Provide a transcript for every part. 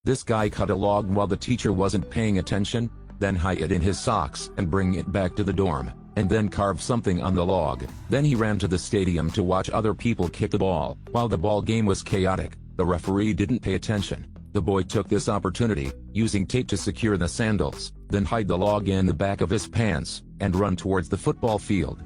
This guy cut a log while the teacher wasn't paying attention, then hide it in his socks and bring it back to the dorm, and then carve something on the log. Then he ran to the stadium to watch other people kick the ball. While the ball game was chaotic, the referee didn't pay attention. The boy took this opportunity, using tape to secure the sandals, then hide the log in the back of his pants, and run towards the football field.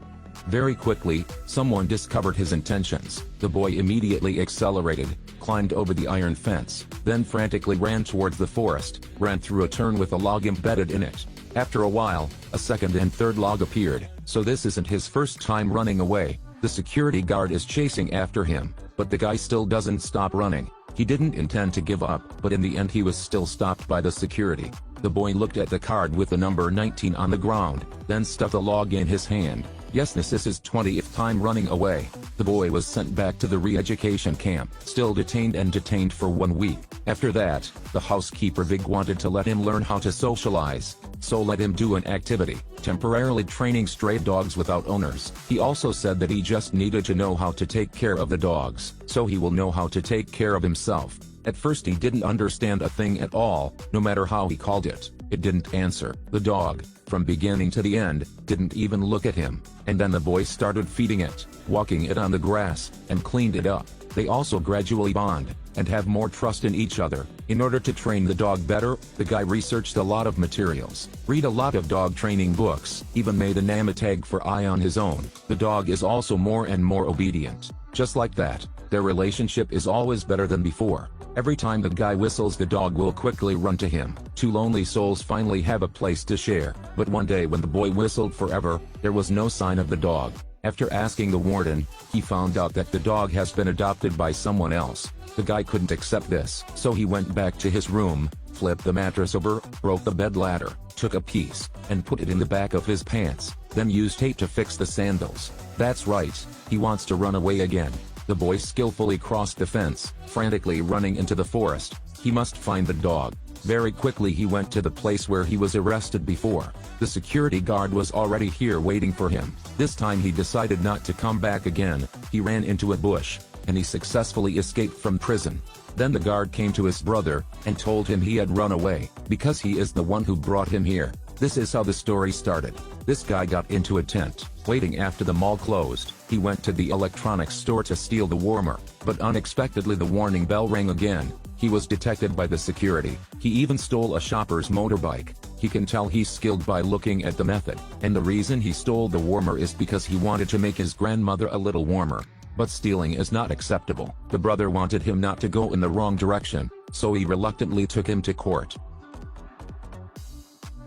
Very quickly, someone discovered his intentions. The boy immediately accelerated, climbed over the iron fence, then frantically ran towards the forest, ran through a turn with a log embedded in it. After a while, a second and third log appeared, so this isn't his first time running away. The security guard is chasing after him, but the guy still doesn't stop running. He didn't intend to give up, but in the end he was still stopped by the security. The boy looked at the card with the number 19 on the ground, then stuck the log in his hand. Yes, this is his 20th time running away. The boy was sent back to the re-education camp, still detained and detained for 1 week. After that, the housekeeper Vig wanted to let him learn how to socialize, so let him do an activity, temporarily training stray dogs without owners. He also said that he just needed to know how to take care of the dogs, so he will know how to take care of himself. At first he didn't understand a thing at all, no matter how he called it. It didn't answer. The dog, from beginning to the end, didn't even look at him. And then the boy started feeding it, walking it on the grass, and cleaned it up. They also gradually bond, and have more trust in each other. In order to train the dog better, the guy researched a lot of materials, read a lot of dog training books, even made a name tag for Eye on his own. The dog is also more and more obedient. Just like that, their relationship is always better than before. Every time the guy whistles, the dog will quickly run to him. Two lonely souls finally have a place to share. But one day when the boy whistled forever, there was no sign of the dog. After asking the warden, he found out that the dog has been adopted by someone else. The guy couldn't accept this, so he went back to his room, flipped the mattress over, broke the bed ladder, took a piece, and put it in the back of his pants, then used tape to fix the sandals. That's right, he wants to run away again. The boy skillfully crossed the fence, frantically running into the forest. He must find the dog. Very quickly he went to the place where he was arrested before. The security guard was already here waiting for him. This time he decided not to come back again. He ran into a bush, and he successfully escaped from prison. Then the guard came to his brother, and told him he had run away, because he is the one who brought him here. This is how the story started. This guy got into a tent, waiting after the mall closed. He went to the electronics store to steal the warmer, but unexpectedly the warning bell rang again. He was detected by the security. He even stole a shopper's motorbike. He can tell he's skilled by looking at the method, and the reason he stole the warmer is because he wanted to make his grandmother a little warmer. But stealing is not acceptable. The brother wanted him not to go in the wrong direction, so he reluctantly took him to court.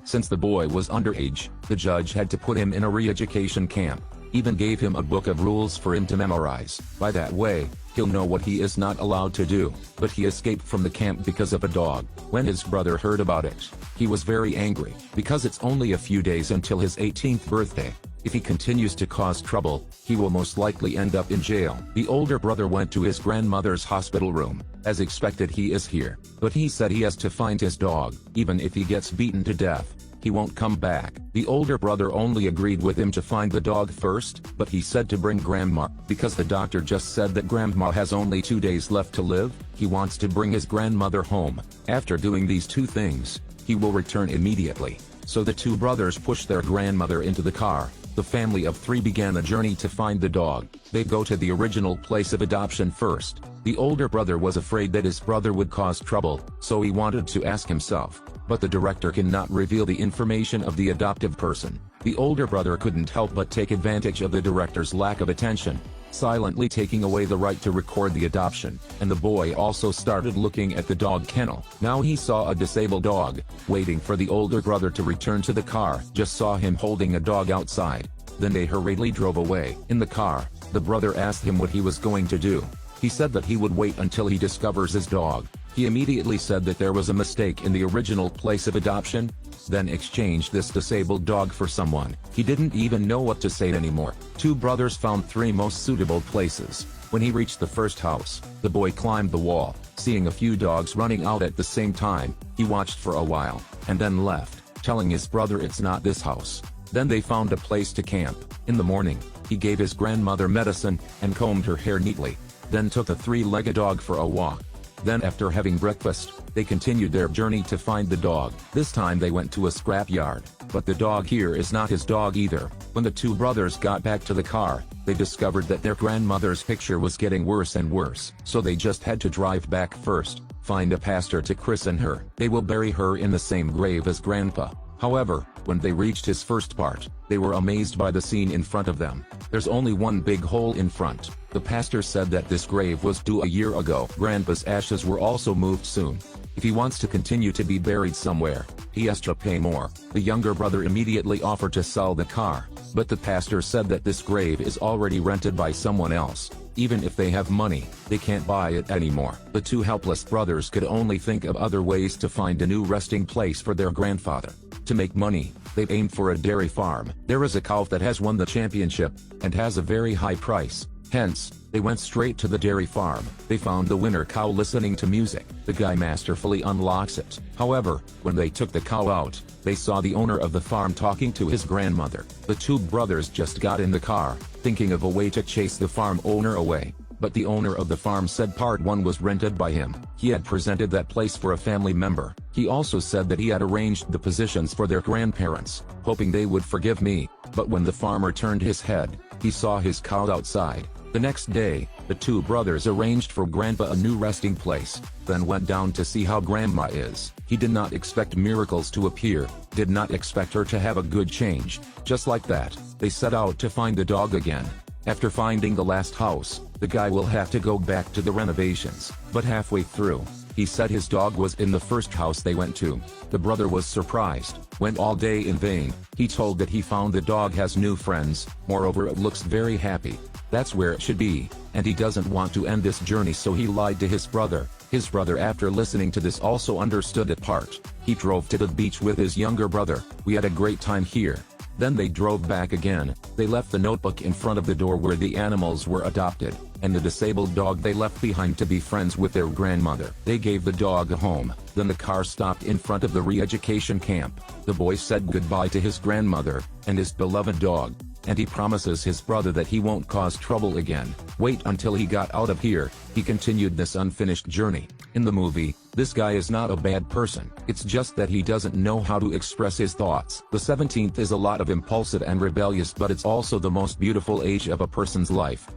Since the boy was underage, the judge had to put him in a re-education camp, even gave him a book of rules for him to memorize. By that way, he'll know what he is not allowed to do. But he escaped from the camp because of a dog. When his brother heard about it, he was very angry, because it's only a few days until his 18th birthday. If he continues to cause trouble, he will most likely end up in jail. The older brother went to his grandmother's hospital room. As expected, he is here, but he said he has to find his dog. Even if he gets beaten to death, he won't come back. The older brother only agreed with him to find the dog first, but he said to bring grandma, because the doctor just said that grandma has only 2 days left to live. He wants to bring his grandmother home. After doing these two things, he will return immediately. So the two brothers pushed their grandmother into the car. The family of 3 began a journey to find the dog. They go to the original place of adoption first. The older brother was afraid that his brother would cause trouble, so he wanted to ask himself. But the director cannot reveal the information of the adoptive person. The older brother couldn't help but take advantage of the director's lack of attention, silently taking away the right to record the adoption. And the boy also started looking at the dog kennel. Now he saw a disabled dog, waiting for the older brother to return to the car. Just saw him holding a dog outside. Then they hurriedly drove away. In the car, the brother asked him what he was going to do. He said that he would wait until he discovers his dog. He immediately said that there was a mistake in the original place of adoption, then exchanged this disabled dog for someone. He didn't even know what to say anymore. 2 brothers found 3 most suitable places. When he reached the first house, the boy climbed the wall. Seeing a few dogs running out at the same time, he watched for a while, and then left, telling his brother it's not this house. Then they found a place to camp. In the morning, he gave his grandmother medicine, and combed her hair neatly. Then took the 3-legged dog for a walk. Then after having breakfast, They continued their journey to find the dog. This time they went to a scrapyard, but the dog here is not his dog either. When the two brothers got back to the car, they discovered that their grandmother's picture was getting worse and worse. So they just had to drive back first, find a pastor to christen her. They will bury her in the same grave as Grandpa. However, when they reached his first part, they were amazed by the scene in front of them. There's only one big hole in front. The pastor said that this grave was due a year ago. Grandpa's ashes were also moved soon. If he wants to continue to be buried somewhere, he has to pay more. The younger brother immediately offered to sell the car, but the pastor said that this grave is already rented by someone else. Even if they have money, they can't buy it anymore. The two helpless brothers could only think of other ways to find a new resting place for their grandfather. To make money, they aimed for a dairy farm. There is a cow that has won the championship, and has a very high price. Hence, they went straight to the dairy farm. They found the winner cow listening to music. The guy masterfully unlocks it. However, when they took the cow out, they saw the owner of the farm talking to his grandmother. The two brothers just got in the car, thinking of a way to chase the farm owner away. But the owner of the farm said part 1 was rented by him. He had presented that place for a family member. He also said that he had arranged the positions for their grandparents, hoping they would forgive me. But when the farmer turned his head, he saw his cow outside. The next day, the two brothers arranged for Grandpa a new resting place, then went down to see how Grandma is. He did not expect miracles to appear, did not expect her to have a good change. Just like that, they set out to find the dog again. After finding the last house, the guy will have to go back to the renovations. But halfway through, he said his dog was in the first house they went to. The brother was surprised. Went all day in vain. He told that he found the dog has new friends, moreover it looks very happy. That's where it should be, and he doesn't want to end this journey, so he lied to his brother. His brother, after listening to this, also understood it part. He drove to the beach with his younger brother. We had a great time here. Then they drove back again. They left the notebook in front of the door where the animals were adopted, and the disabled dog they left behind to be friends with their grandmother. They gave the dog a home. Then the car stopped in front of the re-education camp. The boy said goodbye to his grandmother and his beloved dog, and he promises his brother that he won't cause trouble again. Wait until he got out of here. He continued this unfinished journey. In the movie, this guy is not a bad person. It's just that he doesn't know how to express his thoughts. The 17th is a lot of impulsive and rebellious, but it's also the most beautiful age of a person's life.